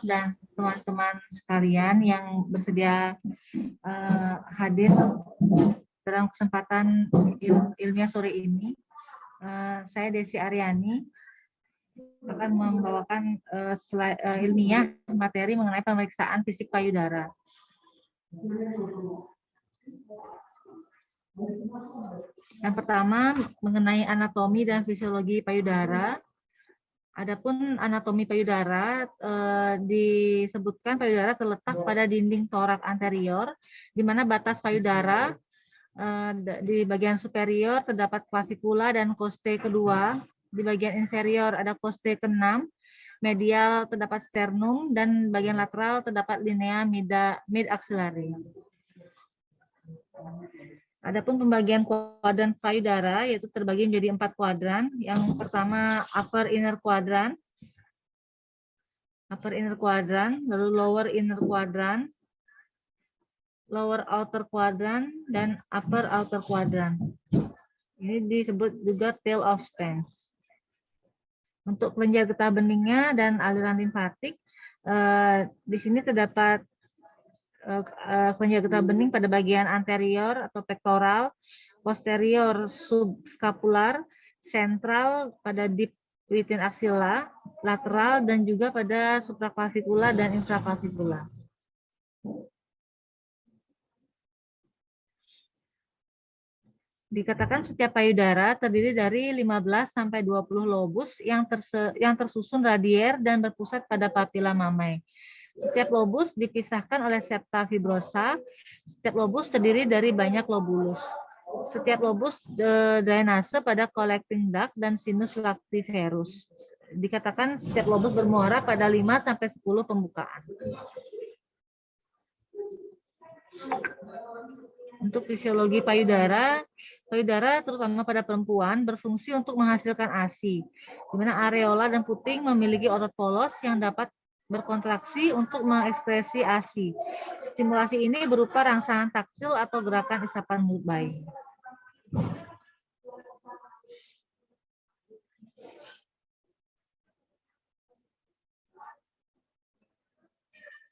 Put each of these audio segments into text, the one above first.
dan teman-teman sekalian yang bersedia hadir dalam kesempatan ilmiah sore ini. Saya Desi Aryani akan membawakan ilmiah materi mengenai pemeriksaan fisik payudara. Yang pertama mengenai anatomi dan fisiologi payudara. Adapun anatomi payudara disebutkan payudara terletak pada dinding torak anterior, di mana batas payudara di bagian superior terdapat clavicula dan coste kedua, di bagian inferior ada coste ke-6, medial terdapat sternum, dan bagian lateral terdapat linea mid-axillary. Adapun pembagian kuadran payudara yaitu terbagi menjadi 4 kuadran. Yang pertama upper inner quadrant, lalu lower inner quadrant, lower outer quadrant, dan upper outer quadrant. Ini disebut juga tail of Spence. Untuk kelenjar getah beningnya dan aliran limfatik, di sini terdapat kelenjar getah bening pada bagian anterior atau pektoral, posterior subscapular, sentral pada deep within axilla, lateral, dan juga pada supraclavicular dan infraclavicular. Dikatakan setiap payudara terdiri dari 15 sampai 20 lobus yang tersusun radier dan berpusat pada papila mammae. Setiap lobus dipisahkan oleh septa fibrosa. Setiap lobus terdiri dari banyak lobulus. Setiap lobus drainase pada collecting duct dan sinus lactiferus. Dikatakan setiap lobus bermuara pada 5 sampai 10 pembukaan. Untuk fisiologi payudara terutama pada perempuan berfungsi untuk menghasilkan ASI, di mana areola dan puting memiliki otot polos yang dapat berkontraksi untuk mengekspresi ASI. Stimulasi ini berupa rangsangan taktil atau gerakan isapan mulut bayi.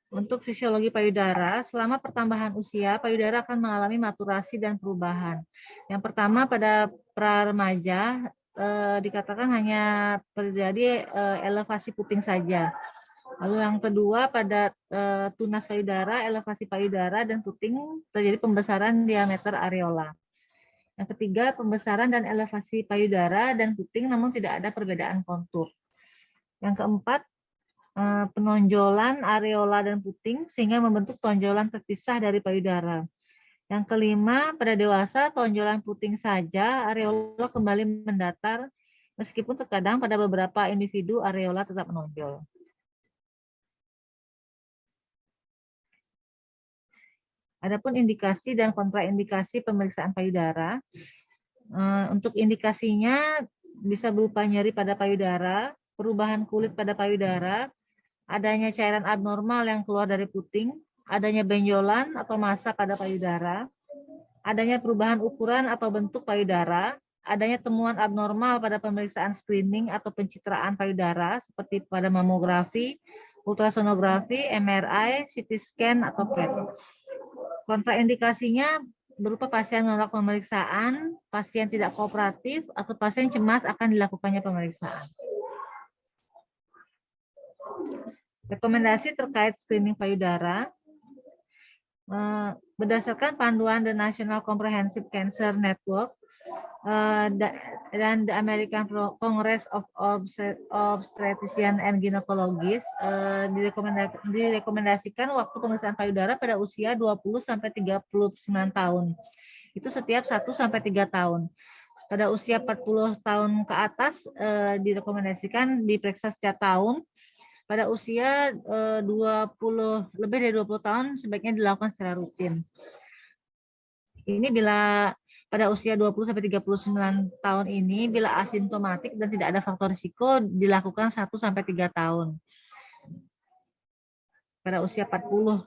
Untuk fisiologi payudara, selama pertambahan usia, payudara akan mengalami maturasi dan perubahan. Yang pertama pada pra-remaja dikatakan hanya terjadi elevasi puting saja. Lalu yang kedua pada tunas payudara, elevasi payudara dan puting terjadi pembesaran diameter areola. Yang ketiga pembesaran dan elevasi payudara dan puting namun tidak ada perbedaan kontur. Yang keempat penonjolan areola dan puting sehingga membentuk tonjolan terpisah dari payudara. Yang kelima, pada dewasa tonjolan puting saja, areola kembali mendatar meskipun terkadang pada beberapa individu areola tetap menonjol. Adapun indikasi dan kontraindikasi pemeriksaan payudara. Untuk indikasinya bisa berupa nyeri pada payudara, perubahan kulit pada payudara, adanya cairan abnormal yang keluar dari puting, adanya benjolan atau massa pada payudara, adanya perubahan ukuran atau bentuk payudara, adanya temuan abnormal pada pemeriksaan screening atau pencitraan payudara seperti pada mamografi, ultrasonografi, MRI, CT scan, atau PET. Kontraindikasinya berupa pasien menolak pemeriksaan, pasien tidak kooperatif, atau pasien cemas akan dilakukannya pemeriksaan. Rekomendasi terkait screening payudara, berdasarkan panduan The National Comprehensive Cancer Network dan The American Congress of Obstetricians and Gynecologists, direkomendasikan waktu pemeriksaan payudara pada usia 20 sampai 39 tahun. Itu setiap 1 sampai 3 tahun. Pada usia 40 tahun ke atas direkomendasikan diperiksa setiap tahun. Pada usia lebih dari 20 tahun sebaiknya dilakukan secara rutin. Ini bila pada usia 20 sampai 39 tahun ini bila asimptomatik dan tidak ada faktor risiko dilakukan 1 sampai 3 tahun. Pada usia 40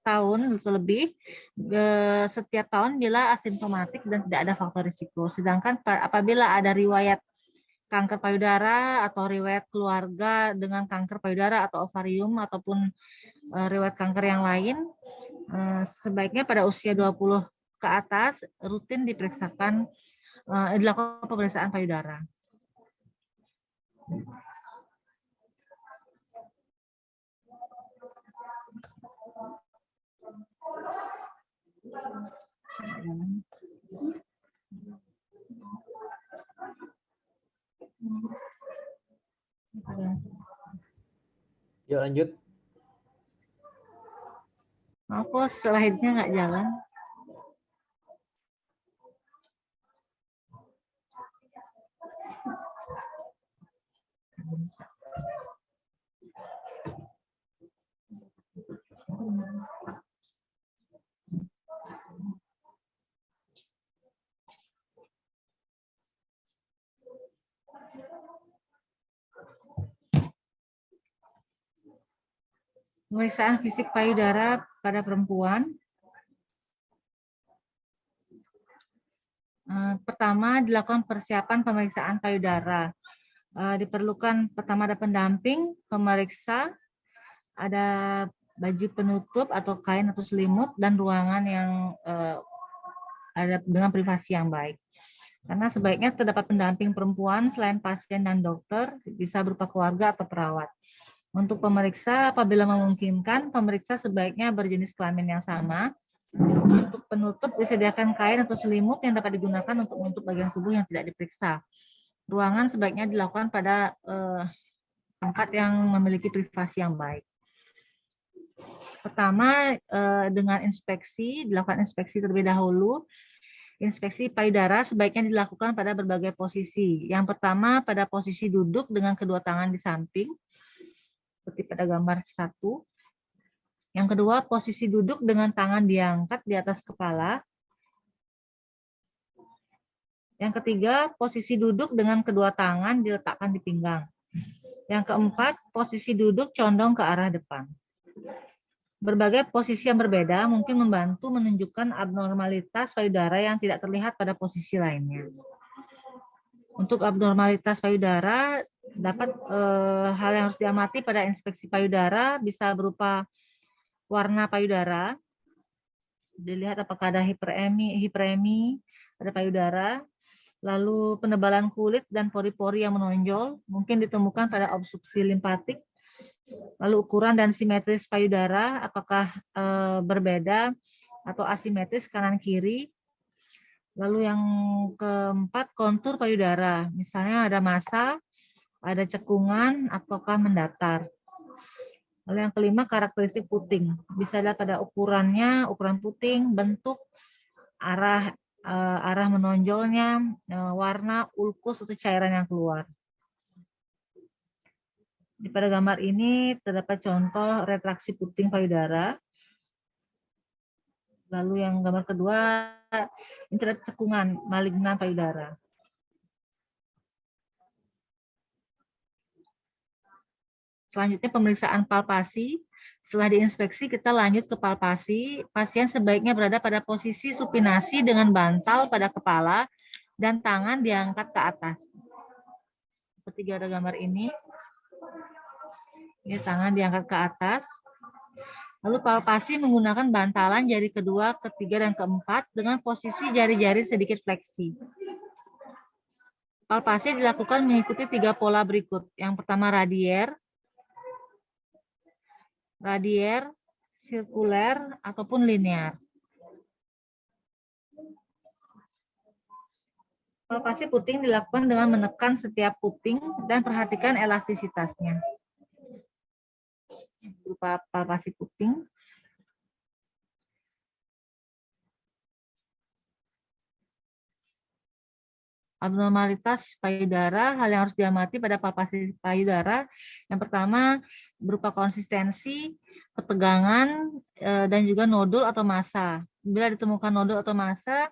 tahun atau lebih setiap tahun bila asimptomatik dan tidak ada faktor risiko. Sedangkan apabila ada riwayat kanker payudara atau riwayat keluarga dengan kanker payudara atau ovarium ataupun riwayat kanker yang lain, sebaiknya pada usia 20 ke atas rutin diperiksakan, dilakukan pemeriksaan payudara. Yuk lanjut. Maaf kok slide-nya nggak jalan. Pemeriksaan fisik payudara pada perempuan. Pertama, dilakukan persiapan pemeriksaan payudara. Diperlukan pertama ada pendamping, pemeriksa, ada baju penutup atau kain atau selimut, dan ruangan yang ada dengan privasi yang baik. Karena sebaiknya terdapat pendamping perempuan selain pasien dan dokter, bisa berupa keluarga atau perawat. Untuk pemeriksa, apabila memungkinkan, pemeriksa sebaiknya berjenis kelamin yang sama. Untuk penutup, disediakan kain atau selimut yang dapat digunakan untuk menutup bagian tubuh yang tidak diperiksa. Ruangan sebaiknya dilakukan pada tempat yang memiliki privasi yang baik. Pertama, dengan inspeksi, dilakukan inspeksi terlebih dahulu. Inspeksi payudara sebaiknya dilakukan pada berbagai posisi. Yang pertama, pada posisi duduk dengan kedua tangan di samping, seperti pada gambar 1. Yang kedua, posisi duduk dengan tangan diangkat di atas kepala. Yang ketiga, posisi duduk dengan kedua tangan diletakkan di pinggang. Yang keempat, posisi duduk condong ke arah depan. Berbagai posisi yang berbeda mungkin membantu menunjukkan abnormalitas payudara yang tidak terlihat pada posisi lainnya. Untuk abnormalitas payudara, dapat hal yang harus diamati pada inspeksi payudara bisa berupa warna payudara, dilihat apakah ada hiperemi pada payudara, lalu penebalan kulit dan pori-pori yang menonjol, mungkin ditemukan pada obstruksi limpatik, lalu ukuran dan simetris payudara, apakah berbeda atau asimetris kanan kiri. Lalu yang keempat, kontur payudara, misalnya ada massa, ada cekungan, ataukah mendatar. Lalu yang kelima, karakteristik puting, bisa dilihat pada ukurannya, ukuran puting, bentuk, arah menonjolnya, warna, ulkus atau cairan yang keluar. Di pada gambar ini terdapat contoh retraksi puting payudara. Lalu yang gambar kedua, ini terdapat cekungan malignan payudara. Selanjutnya pemeriksaan palpasi. Setelah diinspeksi, kita lanjut ke palpasi. Pasien sebaiknya berada pada posisi supinasi dengan bantal pada kepala dan tangan diangkat ke atas. Seperti ada gambar ini. Ini tangan diangkat ke atas. Lalu palpasi menggunakan bantalan jari kedua, ketiga, dan keempat dengan posisi jari-jari sedikit fleksi. Palpasi dilakukan mengikuti 3 pola berikut. Yang pertama radier, sirkuler, ataupun linear. Palpasi puting dilakukan dengan menekan setiap puting dan perhatikan elastisitasnya. Berupa palpasi puting. Abnormalitas payudara, hal yang harus diamati pada palpasi payudara. Yang pertama berupa konsistensi, ketegangan, dan juga nodul atau massa. Bila ditemukan nodul atau massa,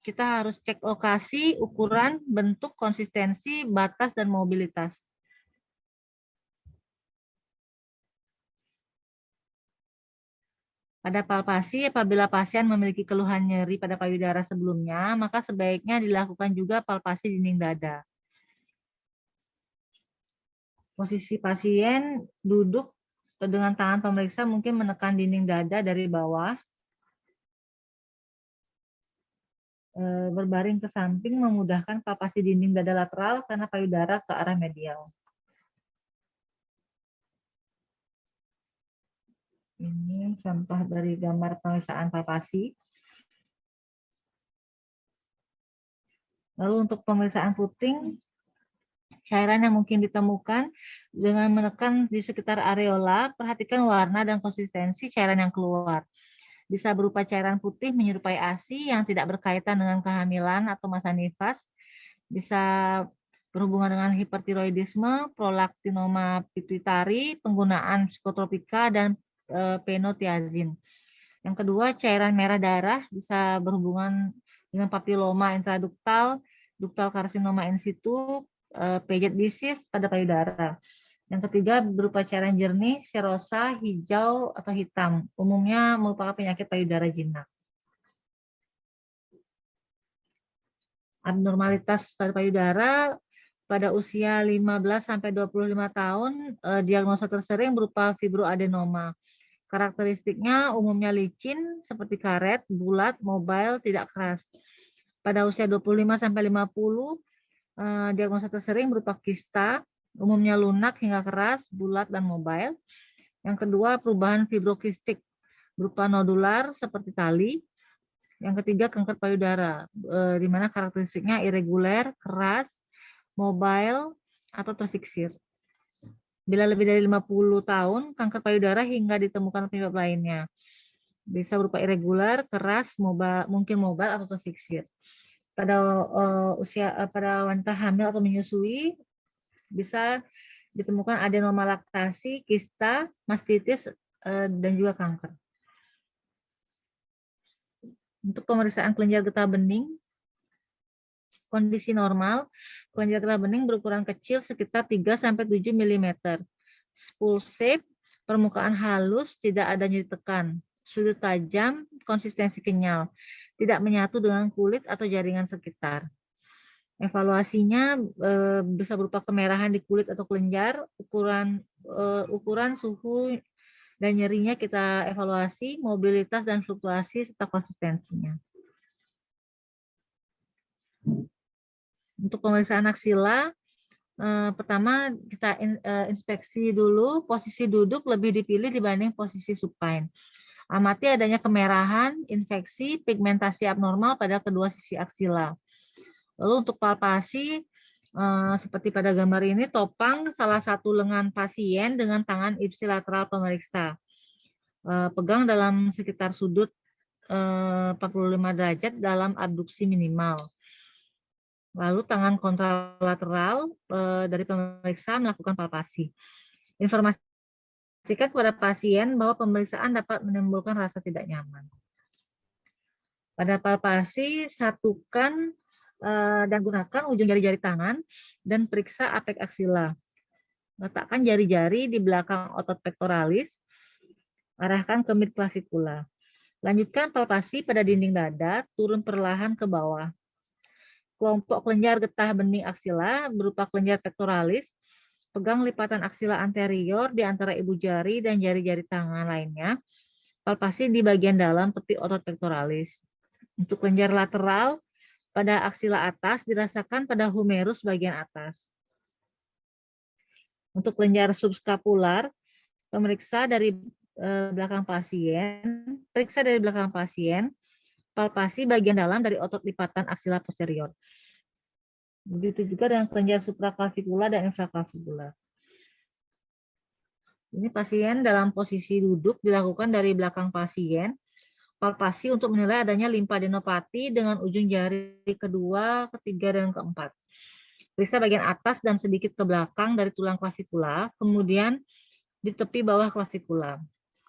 kita harus cek lokasi, ukuran, bentuk, konsistensi, batas, dan mobilitas. Pada palpasi, apabila pasien memiliki keluhan nyeri pada payudara sebelumnya, maka sebaiknya dilakukan juga palpasi dinding dada. Posisi pasien duduk dengan tangan pemeriksa mungkin menekan dinding dada dari bawah, berbaring ke samping memudahkan palpasi dinding dada lateral karena payudara ke arah medial. Ini contoh dari gambar pemeriksaan palpasi. Lalu untuk pemeriksaan puting, cairan yang mungkin ditemukan dengan menekan di sekitar areola, perhatikan warna dan konsistensi cairan yang keluar. Bisa berupa cairan putih menyerupai ASI yang tidak berkaitan dengan kehamilan atau masa nifas, bisa berhubungan dengan hipertiroidisme, prolaktinoma pituitari, penggunaan psikotropika, dan penotiazin. Yang kedua, cairan merah darah bisa berhubungan dengan papiloma intraduktal, duktal karsinoma in situ, Paget disease pada payudara. Yang ketiga, berupa cairan jernih, serosa, hijau, atau hitam. Umumnya merupakan penyakit payudara jinak. Abnormalitas pada payudara pada usia 15-25 tahun, diagnosa tersering berupa fibroadenoma. Karakteristiknya umumnya licin, seperti karet, bulat, mobile, tidak keras. Pada usia 25-50, diagnosa tersering berupa kista, umumnya lunak hingga keras, bulat, dan mobile. Yang kedua, perubahan fibrokistik berupa nodular seperti tali. Yang ketiga, kanker payudara, di mana karakteristiknya irreguler, keras, mobile, atau terfiksir. Bila lebih dari 50 tahun, kanker payudara hingga ditemukan penyebab lainnya. Bisa berupa irregular, keras, mungkin mobile, atau terfiksir. Pada pada wanita hamil atau menyusui, bisa ditemukan adenoma laktasi, kista, mastitis, dan juga kanker. Untuk pemeriksaan kelenjar getah bening, kondisi normal, kelenjar getah bening berukuran kecil sekitar 3-7 mm. Spool shape, permukaan halus, tidak ada nyeri tekan, sudut tajam, konsistensi kenyal, tidak menyatu dengan kulit atau jaringan sekitar. Evaluasinya bisa berupa kemerahan di kulit atau kelenjar, ukuran, suhu, dan nyerinya kita evaluasi, mobilitas dan fluktuasi serta konsistensinya. Untuk pemeriksaan aksila, pertama kita inspeksi dulu, posisi duduk lebih dipilih dibanding posisi supine. Amati adanya kemerahan, infeksi, pigmentasi abnormal pada kedua sisi aksila. Lalu untuk palpasi, seperti pada gambar ini, topang salah satu lengan pasien dengan tangan ipsilateral pemeriksa. Pegang dalam sekitar sudut 45 derajat dalam abduksi minimal. Lalu tangan kontralateral dari pemeriksa melakukan palpasi. Informasikan kepada pasien bahwa pemeriksaan dapat menimbulkan rasa tidak nyaman. Pada palpasi, satukan dan gunakan ujung jari-jari tangan dan periksa apek aksila. Letakkan jari-jari di belakang otot pectoralis, arahkan ke mid clavicular. Lanjutkan palpasi pada dinding dada, turun perlahan ke bawah. Kelompok kelenjar getah bening aksila berupa kelenjar pectoralis, pegang lipatan aksila anterior di antara ibu jari dan jari-jari tangan lainnya. Palpasi di bagian dalam tepi otot pectoralis. Untuk kelenjar lateral, pada aksila atas dirasakan pada humerus bagian atas. Untuk kelenjar subscapular, periksa dari belakang pasien, palpasi bagian dalam dari otot lipatan aksila posterior. Begitu juga dengan kelenjar supraclavicular dan infraclavicular. Ini pasien dalam posisi duduk dilakukan dari belakang pasien. Palpasi untuk menilai adanya limfadenopati dengan ujung jari kedua, ketiga, dan keempat. Periksa bagian atas dan sedikit ke belakang dari tulang klavikula, kemudian di tepi bawah klavikula.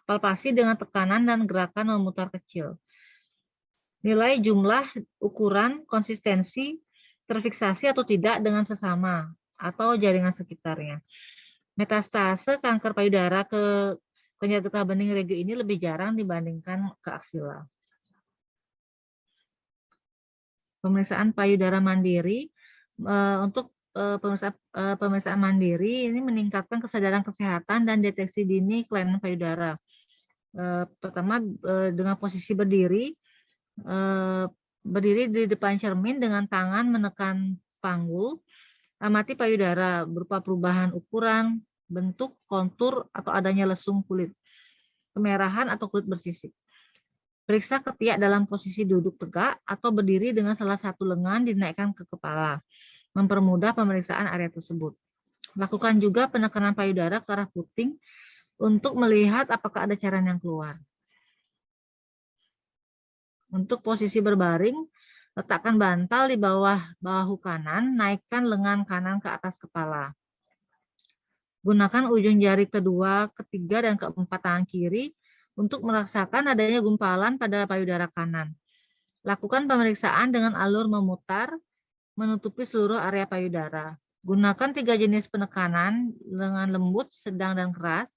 Palpasi dengan tekanan dan gerakan memutar kecil. Nilai jumlah, ukuran, konsistensi, terfiksasi atau tidak dengan sesama atau jaringan sekitarnya. Metastase kanker payudara ke kelenjar getah bening regio ini lebih jarang dibandingkan ke aksila. Pemeriksaan payudara mandiri untuk pemeriksaan mandiri ini meningkatkan kesadaran kesehatan dan deteksi dini kelainan payudara. Pertama dengan posisi berdiri di depan cermin dengan tangan menekan panggul, amati payudara berupa perubahan ukuran, bentuk, kontur, atau adanya lesung kulit, kemerahan atau kulit bersisik. Periksa ketiak dalam posisi duduk tegak atau berdiri dengan salah satu lengan dinaikkan ke kepala, mempermudah pemeriksaan area tersebut. Lakukan juga penekanan payudara ke arah puting untuk melihat apakah ada cairan yang keluar. Untuk posisi berbaring, letakkan bantal di bawah bahu kanan, naikkan lengan kanan ke atas kepala. Gunakan ujung jari kedua, ketiga, dan keempat tangan kiri untuk merasakan adanya gumpalan pada payudara kanan. Lakukan pemeriksaan dengan alur memutar, menutupi seluruh area payudara. Gunakan 3 jenis penekanan dengan lembut, sedang, dan keras.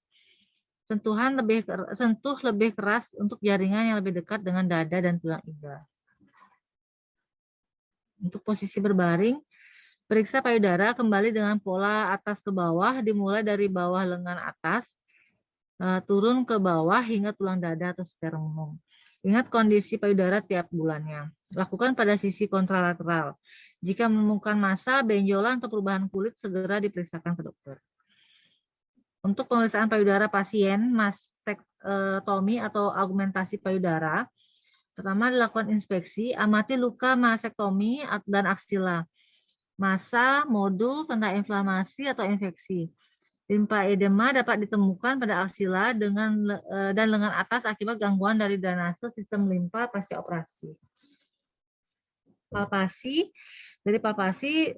Sentuh lebih keras untuk jaringan yang lebih dekat dengan dada dan tulang iga. Untuk posisi berbaring, periksa payudara kembali dengan pola atas ke bawah, dimulai dari bawah lengan atas, turun ke bawah hingga tulang dada atau sternum. Ingat kondisi payudara tiap bulannya. Lakukan pada sisi kontralateral. Jika menemukan massa, benjolan, atau perubahan kulit, segera diperiksakan ke dokter. Untuk pemeriksaan payudara pasien mastektomi atau augmentasi payudara, pertama dilakukan inspeksi, amati luka mastektomi dan aksila, massa, modul, tanda inflamasi atau infeksi. Limfaedema dapat ditemukan pada aksila dan lengan atas akibat gangguan dari drainase sistem limfa pasca operasi. Palpasi, dari palpasi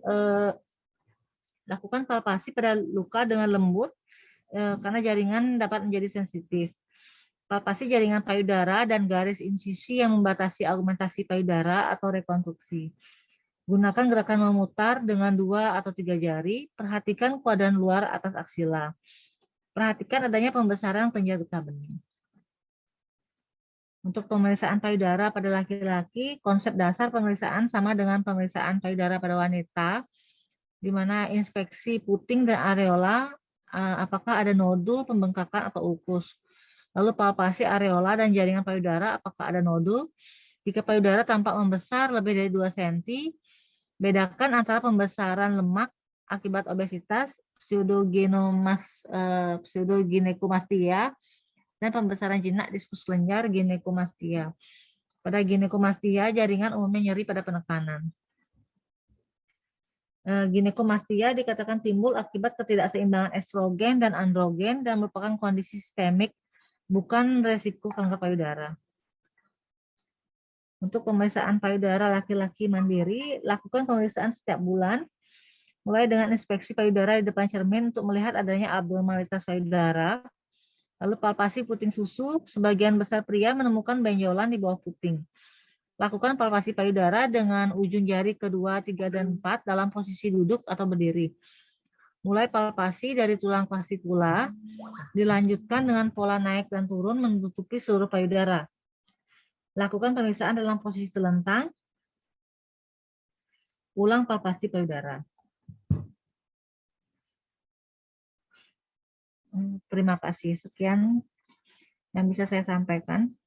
lakukan palpasi pada luka dengan lembut karena jaringan dapat menjadi sensitif. Palpasi jaringan payudara dan garis insisi yang membatasi augmentasi payudara atau rekonstruksi. Gunakan gerakan memutar dengan 2 atau 3 jari. Perhatikan kuadran luar atas aksila. Perhatikan adanya pembesaran kelenjar getah bening. Untuk pemeriksaan payudara pada laki-laki, konsep dasar pemeriksaan sama dengan pemeriksaan payudara pada wanita, di mana inspeksi puting dan areola, apakah ada nodul, pembengkakan, atau ulkus. Lalu palpasi areola dan jaringan payudara, apakah ada nodul. Jika payudara tampak membesar lebih dari 2 cm, bedakan antara pembesaran lemak akibat obesitas, pseudoginekomastia, dan pembesaran jinak diskus kelenjar, ginekomastia. Pada ginekomastia, jaringan umumnya nyeri pada penekanan. Ginekomastia dikatakan timbul akibat ketidakseimbangan estrogen dan androgen dan merupakan kondisi sistemik, bukan resiko kanker payudara. Untuk pemeriksaan payudara laki-laki mandiri, lakukan pemeriksaan setiap bulan, mulai dengan inspeksi payudara di depan cermin untuk melihat adanya abnormalitas payudara. Lalu palpasi puting susu, sebagian besar pria menemukan benjolan di bawah puting. Lakukan palpasi payudara dengan ujung jari kedua, 3, dan 4 dalam posisi duduk atau berdiri. Mulai palpasi dari tulang klavikula, dilanjutkan dengan pola naik dan turun menutupi seluruh payudara. Lakukan pemeriksaan dalam posisi telentang. Ulang palpasi payudara. Terima kasih. Sekian yang bisa saya sampaikan.